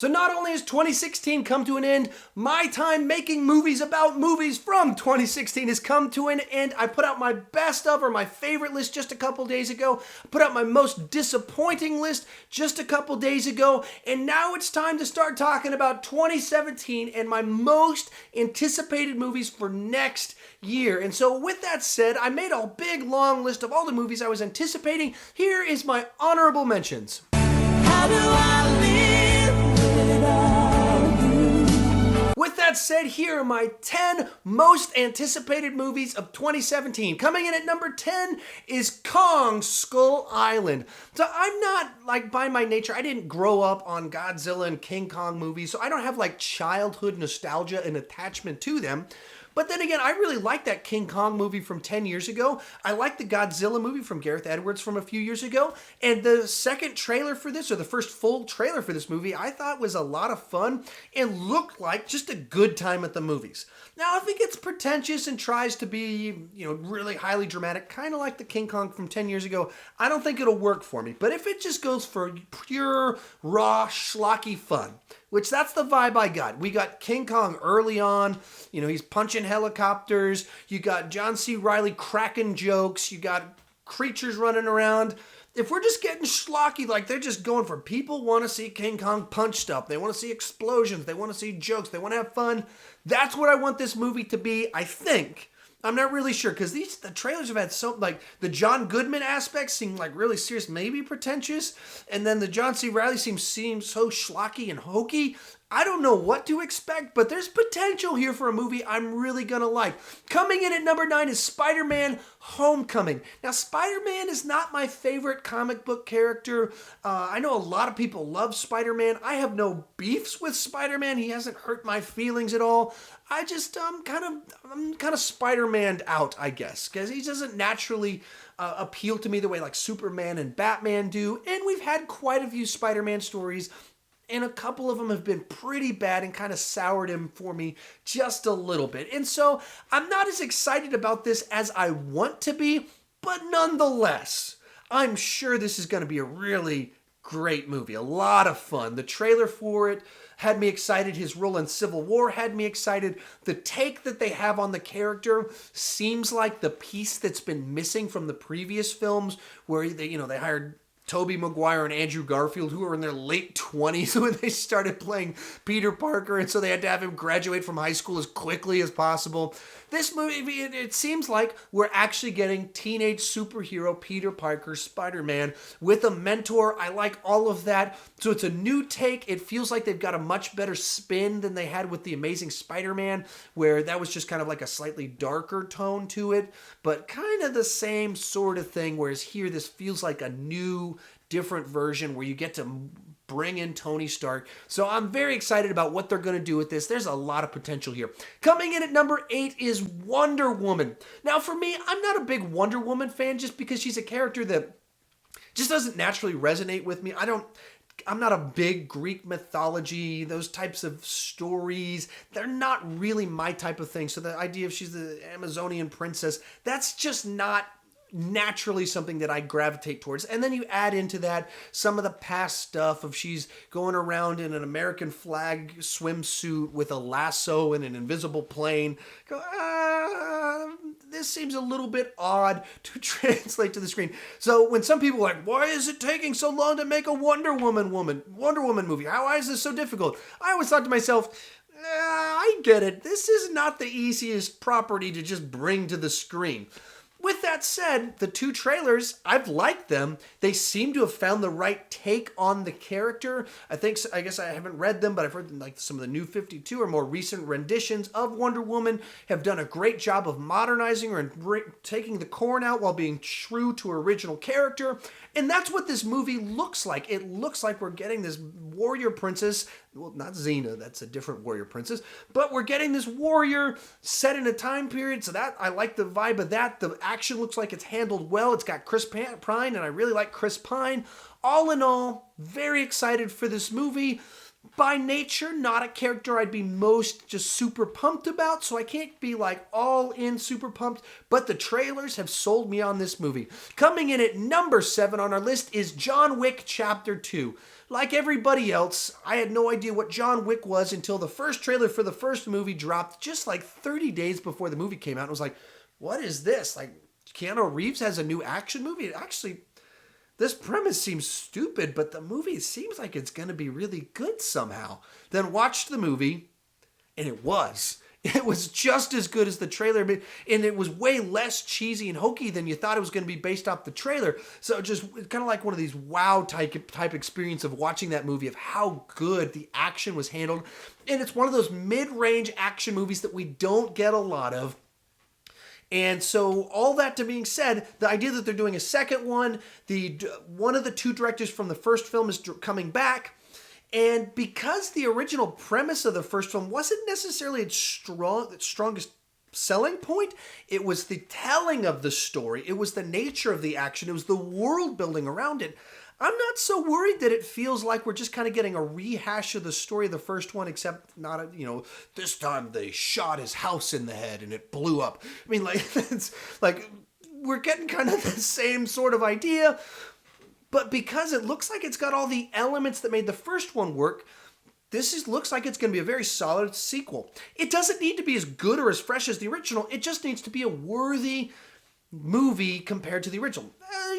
So not only has 2016 come to an end, my time making movies about movies from 2016 has come to an end. I put out my best of or my favorite list just a couple days ago. I put out my most disappointing list just a couple days ago. And now it's time to start talking about 2017 and my most anticipated movies for next year. And so with that said, I made a big long list of all the movies I was anticipating. Here is my honorable mentions. How do I live? With that said, here are my 10 most anticipated movies of 2017. Coming in at number 10 is Kong Skull Island. So I'm not, like, by my nature, I didn't grow up on Godzilla and King Kong movies, so I don't have, like, childhood nostalgia and attachment to them. But then again, I really like that King Kong movie from 10 years ago. I like the Godzilla movie from Gareth Edwards from a few years ago. And the second trailer for this, or the first full trailer for this movie, I thought was a lot of fun and looked like just a good time at the movies. Now, if it gets pretentious and tries to be, really highly dramatic, kind of like the King Kong from 10 years ago, I don't think it'll work for me. But if it just goes for pure, raw, schlocky fun, which that's the vibe I got. We got King Kong early on. He's punching helicopters. You got John C. Reilly cracking jokes. You got creatures running around. If we're just getting schlocky, like they're just going for people want to see King Kong punch stuff. They want to see explosions. They want to see jokes. They want to have fun. That's what I want this movie to be, I think. I'm not really sure because the trailers have had the John Goodman aspects seem like really serious, maybe pretentious, and then the John C. Reilly seems so schlocky and hokey. I don't know what to expect, but there's potential here for a movie I'm really gonna like. Coming in at number 9 is Spider-Man Homecoming. Now, Spider-Man is not my favorite comic book character. I know a lot of people love Spider-Man. I have no beefs with Spider-Man. He hasn't hurt my feelings at all. I'm kind of Spider-Man'd out, I guess, because he doesn't naturally appeal to me the way like Superman and Batman do. And we've had quite a few Spider-Man stories, and a couple of them have been pretty bad and kind of soured him for me just a little bit. And so I'm not as excited about this as I want to be, but nonetheless, I'm sure this is going to be a really great movie. A lot of fun. The trailer for it had me excited. His role in Civil War had me excited. The take that they have on the character seems like the piece that's been missing from the previous films where they hired Tobey Maguire and Andrew Garfield, who were in their late 20s when they started playing Peter Parker, and so they had to have him graduate from high school as quickly as possible. This movie, it seems like we're actually getting teenage superhero Peter Parker, Spider-Man, with a mentor. I like all of that. So it's a new take. It feels like they've got a much better spin than they had with The Amazing Spider-Man, where that was just kind of like a slightly darker tone to it, but kind of the same sort of thing, whereas here this feels like a new, different version where you get to bring in Tony Stark. So I'm very excited about what they're going to do with this. There's a lot of potential here. Coming in at number 8 is Wonder Woman. Now for me, I'm not a big Wonder Woman fan just because she's a character that just doesn't naturally resonate with me. I'm not a big Greek mythology, those types of stories. They're not really my type of thing. So the idea of she's the Amazonian princess, that's just not naturally something that I gravitate towards. And then you add into that some of the past stuff of she's going around in an American flag swimsuit with a lasso and an invisible plane. This seems a little bit odd to translate to the screen. So when some people are like, why is it taking so long to make a Wonder Woman movie? Why is this so difficult? I always thought to myself, I get it. This is not the easiest property to just bring to the screen. With that said, the two trailers, I've liked them. They seem to have found the right take on the character. I guess I haven't read them, but I've heard like some of the New 52 or more recent renditions of Wonder Woman have done a great job of modernizing her and taking the corn out while being true to her original character. And that's what this movie looks like. It looks like we're getting this warrior princess. Well, not Xena, that's a different warrior princess, but we're getting this warrior set in a time period, so that I like the vibe of that. The action looks like it's handled well. It's got Chris Pine, and I really like Chris Pine. All in all, very excited for this movie. By nature, not a character I'd be most just super pumped about, so I can't be like all in super pumped, but the trailers have sold me on this movie. Coming in at number 7 on our list is John Wick Chapter 2. like everybody else, I had no idea what John Wick was until the first trailer for the first movie dropped just like 30 days before the movie came out. And I was like, what is this? Like, Keanu Reeves has a new action movie? Actually, this premise seems stupid, but the movie seems like it's going to be really good somehow. Then watched the movie, and it was. It was just as good as the trailer, and it was way less cheesy and hokey than you thought it was going to be based off the trailer. So just kind of like one of these wow type experience of watching that movie, of how good the action was handled. And it's one of those mid-range action movies that we don't get a lot of. And so all that to being said, the idea that they're doing a second one, one of the two directors from the first film is coming back. And because the original premise of the first film wasn't necessarily its strongest selling point, it was the telling of the story. It was the nature of the action. It was the world building around it. I'm not so worried that it feels like we're just kind of getting a rehash of the story of the first one, except not, this time they shot his house in the head and it blew up. I mean, like, it's like we're getting kind of the same sort of idea. But because it looks like it's got all the elements that made the first one work, looks like it's going to be a very solid sequel. It doesn't need to be as good or as fresh as the original. It just needs to be a worthy movie compared to the original.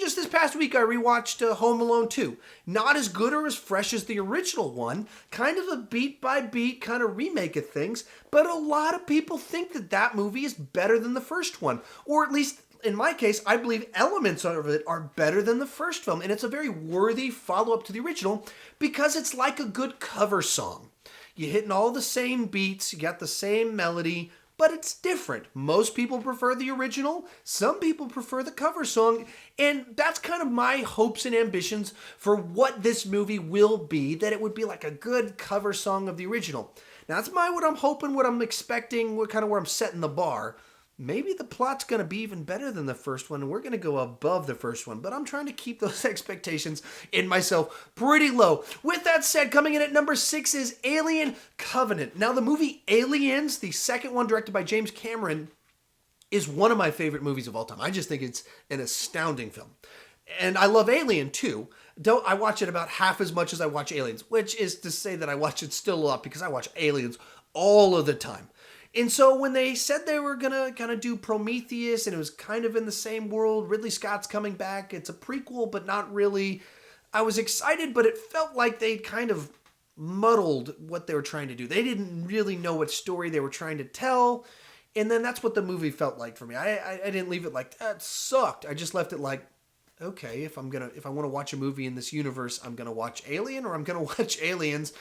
Just this past week, I rewatched Home Alone 2. Not as good or as fresh as the original one. Kind of a beat-by-beat kind of remake of things. But a lot of people think that movie is better than the first one. Or at least, in my case, I believe elements of it are better than the first film. And it's a very worthy follow-up to the original because it's like a good cover song. You're hitting all the same beats, you got the same melody, but it's different. Most people prefer the original. Some people prefer the cover song. And that's kind of my hopes and ambitions for what this movie will be, that it would be like a good cover song of the original. Now, that's what I'm hoping, what I'm expecting, where I'm setting the bar. Maybe the plot's going to be even better than the first one, and we're going to go above the first one. But I'm trying to keep those expectations in myself pretty low. With that said, coming in at number 6 is Alien Covenant. Now, the movie Aliens, the second one directed by James Cameron, is one of my favorite movies of all time. I just think it's an astounding film. And I love Alien, too. I watch it about half as much as I watch Aliens, which is to say that I watch it still a lot because I watch Aliens all of the time. And so when they said they were going to kind of do Prometheus, and it was kind of in the same world, Ridley Scott's coming back, it's a prequel, but not really, I was excited, but it felt like they'd kind of muddled what they were trying to do. They didn't really know what story they were trying to tell, and then that's what the movie felt like for me. I didn't leave it like, that sucked. I just left it like, okay, if I want to watch a movie in this universe, I'm going to watch Alien, or I'm going to watch Aliens.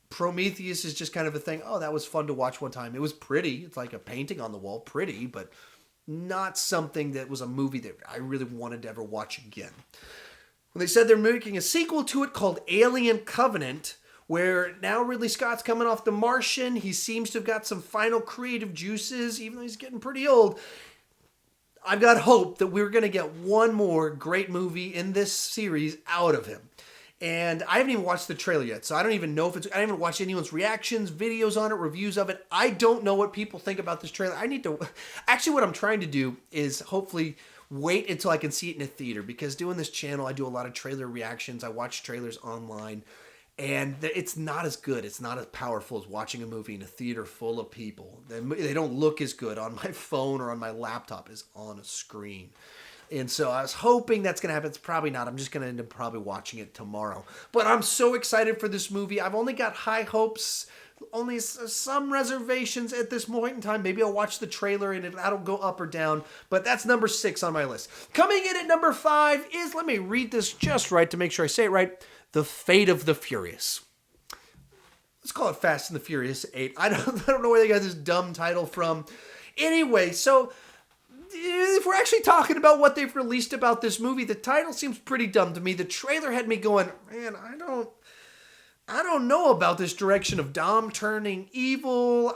Prometheus is just kind of a thing. Oh, that was fun to watch one time. It was pretty. It's like a painting on the wall. Pretty, but not something that was a movie that I really wanted to ever watch again. When they said they're making a sequel to it called Alien Covenant, where now Ridley Scott's coming off The Martian. He seems to have got some final creative juices, even though he's getting pretty old. I've got hope that we're going to get one more great movie in this series out of him. And I haven't even watched the trailer yet, so I don't even know I haven't watched anyone's reactions, videos on it, reviews of it. I don't know what people think about this trailer. Actually, what I'm trying to do is hopefully wait until I can see it in a theater, because doing this channel, I do a lot of trailer reactions. I watch trailers online, and it's not as good. It's not as powerful as watching a movie in a theater full of people. They don't look as good on my phone or on my laptop as on a screen. And so I was hoping that's going to happen. It's probably not. I'm just going to end up probably watching it tomorrow. But I'm so excited for this movie. I've only got high hopes, only some reservations at this point in time. Maybe I'll watch the trailer and that'll go up or down. But that's number 6 on my list. Coming in at number 5 is, let me read this just right to make sure I say it right, The Fate of the Furious. Let's call it Fast and the Furious 8. I don't know where they got this dumb title from. Anyway, so if we're actually talking about what they've released about this movie, the title seems pretty dumb to me. The trailer had me going, man, I don't know about this direction of Dom turning evil.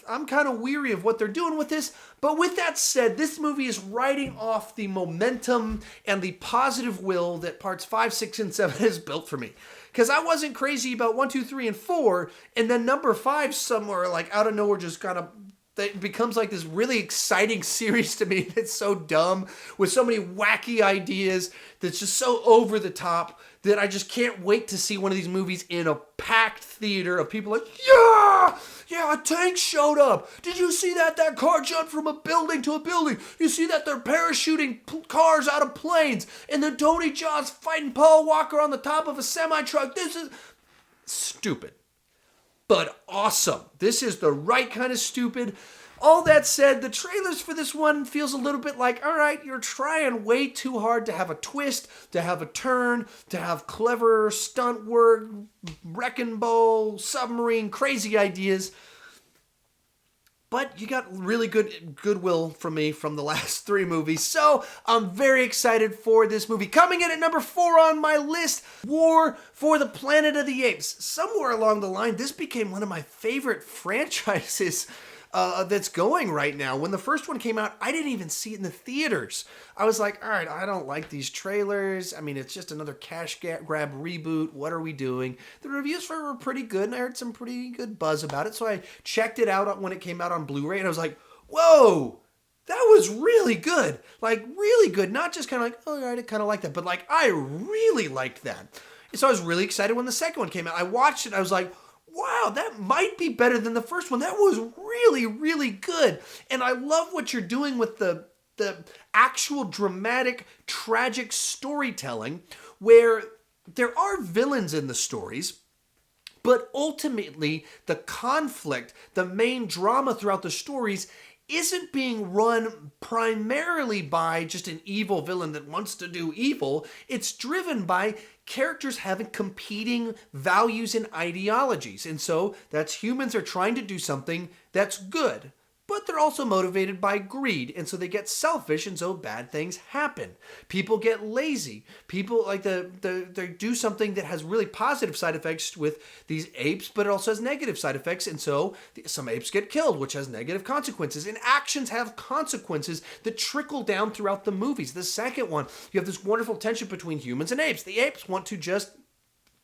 I'm kind of weary of what they're doing with this. But with that said, this movie is riding off the momentum and the positive will that parts 5, 6, and 7 has built for me. Because I wasn't crazy about 1, 2, 3, and 4, and then number 5 somewhere like out of nowhere just kind of, it becomes like this really exciting series to me that's so dumb, with so many wacky ideas, that's just so over the top, that I just can't wait to see one of these movies in a packed theater of people like, yeah, a tank showed up. Did you see that? That car jumped from a building to a building. You see that? They're parachuting cars out of planes. And then Tony Jaa's fighting Paul Walker on the top of a semi-truck. This is stupid, but awesome. This is the right kind of stupid. All that said, the trailers for this one feels a little bit like, all right, you're trying way too hard to have a twist, to have a turn, to have clever stunt work, wrecking ball, submarine, crazy ideas. But you got really good goodwill from me from the last 3 movies, so I'm very excited for this movie. Coming in at number 4 on my list, War for the Planet of the Apes. Somewhere along the line, this became one of my favorite franchises that's going right now. When the first one came out, I didn't even see it in the theaters. I was like, all right, I don't like these trailers. I mean, it's just another cash grab reboot. What are we doing? The reviews for it were pretty good, and I heard some pretty good buzz about it. So I checked it out when it came out on Blu-ray, and I was like, whoa, that was really good. Like, really good. Not just kind of like, oh, all right, I kind of like that. But, like, I really liked that. And so I was really excited when the second one came out. I watched it, I was like, wow, that might be better than the first one. That was really, really good. And I love what you're doing with the actual dramatic, tragic storytelling where there are villains in the stories, but ultimately the conflict, the main drama throughout the stories isn't being run primarily by just an evil villain that wants to do evil. It's driven by characters having competing values and ideologies. And so that's humans are trying to do something that's good, but they're also motivated by greed. And so they get selfish, and so bad things happen. People get lazy. People like they do something that has really positive side effects with these apes, but it also has negative side effects. And so some apes get killed, which has negative consequences. And actions have consequences that trickle down throughout the movies. The second one, you have this wonderful tension between humans and apes. The apes want to just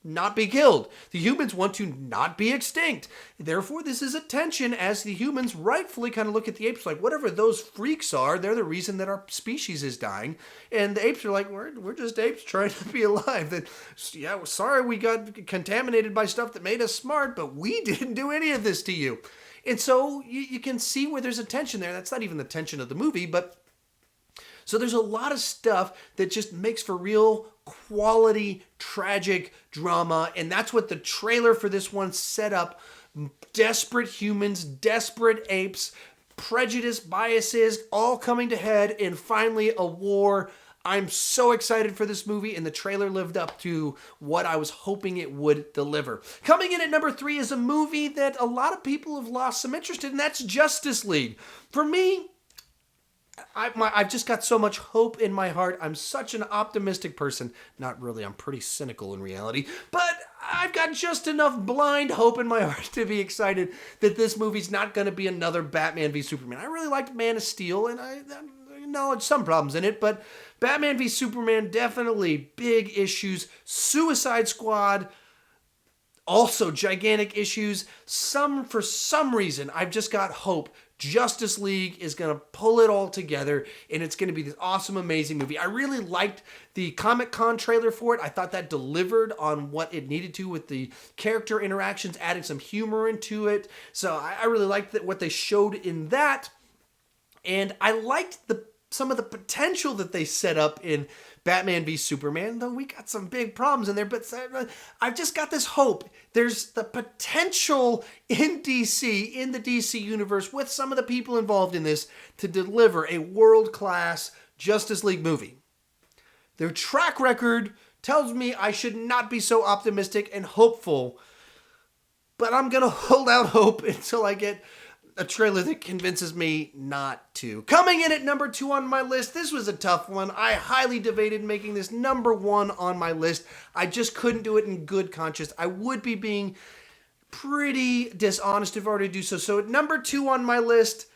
not be killed. The humans want to not be extinct. Therefore, this is a tension as the humans rightfully kind of look at the apes like, whatever those freaks are, they're the reason that our species is dying. And the apes are like, we're just apes trying to be alive. That, yeah, sorry we got contaminated by stuff that made us smart, but we didn't do any of this to you. And so you can see where there's a tension there. That's not even the tension of the movie, but so there's a lot of stuff that just makes for real quality, tragic drama, and that's what the trailer for this one set up. Desperate humans, desperate apes, prejudice, biases, all coming to head, and finally a war. I'm so excited for this movie, and the trailer lived up to what I was hoping it would deliver. Coming in at number 3 is a movie that a lot of people have lost some interest in, and that's Justice League. For me, I've just got so much hope in my heart. I'm such an optimistic person. Not really, I'm pretty cynical in reality. But I've got just enough blind hope in my heart to be excited that this movie's not going to be another Batman v Superman. I really liked Man of Steel, and I acknowledge some problems in it, but Batman v Superman, definitely big issues. Suicide Squad, also gigantic issues. For some reason, I've just got hope. Justice League is going to pull it all together, and it's going to be this awesome, amazing movie. I really liked the Comic-Con trailer for it. I thought that delivered on what it needed to with the character interactions, adding some humor into it. So I really liked what they showed in that, and I liked some of the potential that they set up in Batman v Superman, though we got some big problems in there, but I've just got this hope. There's the potential in DC, in the DC universe, with some of the people involved in this, to deliver a world-class Justice League movie. Their track record tells me I should not be so optimistic and hopeful, but I'm going to hold out hope until I get a trailer that convinces me not to. Coming in at number 2 on my list, this was a tough one. I highly debated making this number 1 on my list. I just couldn't do it in good conscience. I would be being pretty dishonest if I were to do so. So at number 2 on my list,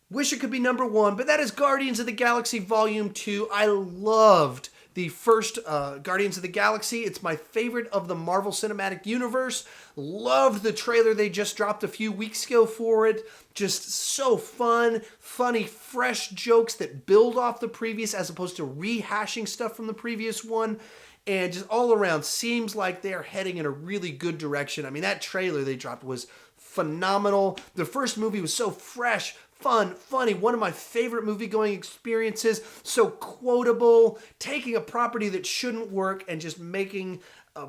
wish it could be number 1, but that is Guardians of the Galaxy Volume 2. I loved the first Guardians of the Galaxy. It's my favorite of the Marvel Cinematic Universe. Loved the trailer they just dropped a few weeks ago for it. Just so fun, funny, fresh jokes that build off the previous as opposed to rehashing stuff from the previous one. and just all around seems like they're heading in a really good direction. I mean, that trailer they dropped was phenomenal. The first movie was so fresh, fun, funny, one of my favorite movie-going experiences, so quotable, taking a property that shouldn't work and just making a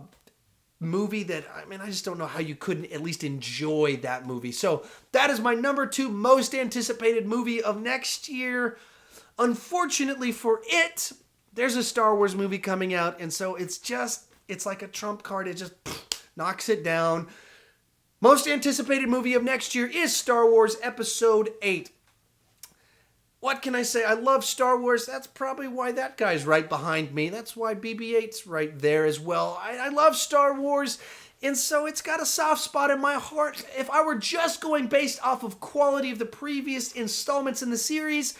movie that, I mean, I just don't know how you couldn't at least enjoy that movie. So that is my number 2 most anticipated movie of next year. Unfortunately for it, there's a Star Wars movie coming out, and so it's like a trump card. It just knocks it down. Most anticipated movie of next year is Star Wars Episode VIII. What can I say? I love Star Wars. That's probably why that guy's right behind me. That's why BB-8's right there as well. I love Star Wars, and so it's got a soft spot in my heart. If I were just going based off of quality of the previous installments in the series,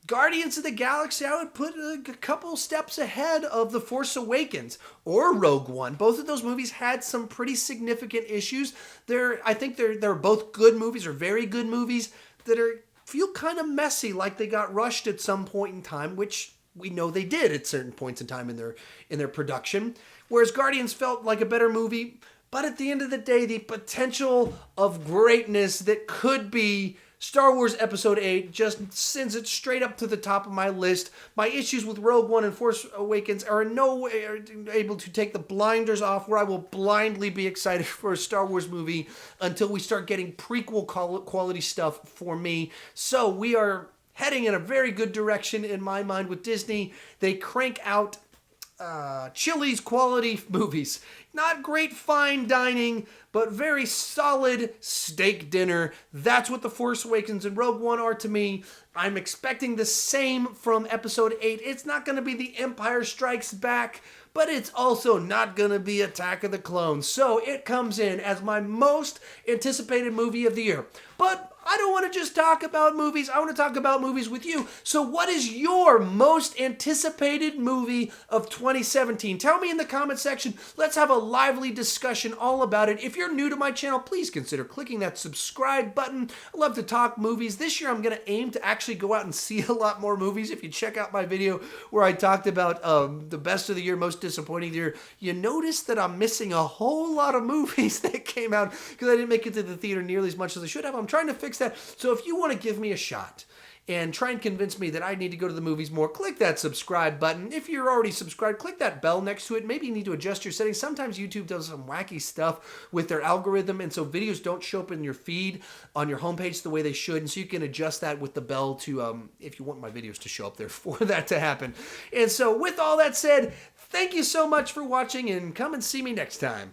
Guardians of the Galaxy, I would put a couple steps ahead of The Force Awakens or Rogue One. Both of those movies had some pretty significant issues. I think they're both good movies, or very good movies, that feel kind of messy, like they got rushed at some point in time, which we know they did at certain points in time in their production. Whereas Guardians felt like a better movie, but at the end of the day, the potential of greatness that could be Star Wars Episode VIII just sends it straight up to the top of my list. My issues with Rogue One and Force Awakens are in no way able to take the blinders off, where I will blindly be excited for a Star Wars movie until we start getting prequel quality stuff for me. So we are heading in a very good direction in my mind with Disney. They crank out Chili's quality movies. Not great fine dining, but very solid steak dinner. That's what The Force Awakens and Rogue One are to me. I'm expecting the same from Episode VIII. It's not going to be The Empire Strikes Back, but it's also not going to be Attack of the Clones. So it comes in as my most anticipated movie of the year. But I don't want to just talk about movies. I want to talk about movies with you. So what is your most anticipated movie of 2017? Tell me in the comment section. Let's have a lively discussion all about it. If you're new to my channel, please consider clicking that subscribe button. I love to talk movies. This year I'm going to aim to actually go out and see a lot more movies. If you check out my video where I talked about the best of the year, most disappointing year, you notice that I'm missing a whole lot of movies that came out because I didn't make it to the theater nearly as much as I should have. I'm trying to fix that. So if you want to give me a shot and try and convince me that I need to go to the movies more, click that subscribe button. If you're already subscribed, click that bell next to it. Maybe you need to adjust your settings. Sometimes YouTube does some wacky stuff with their algorithm, and so videos don't show up in your feed on your homepage the way they should, and so you can adjust that with the bell to, if you want my videos to show up there for that to happen. And so with all that said, thank you so much for watching, and come and see me next time.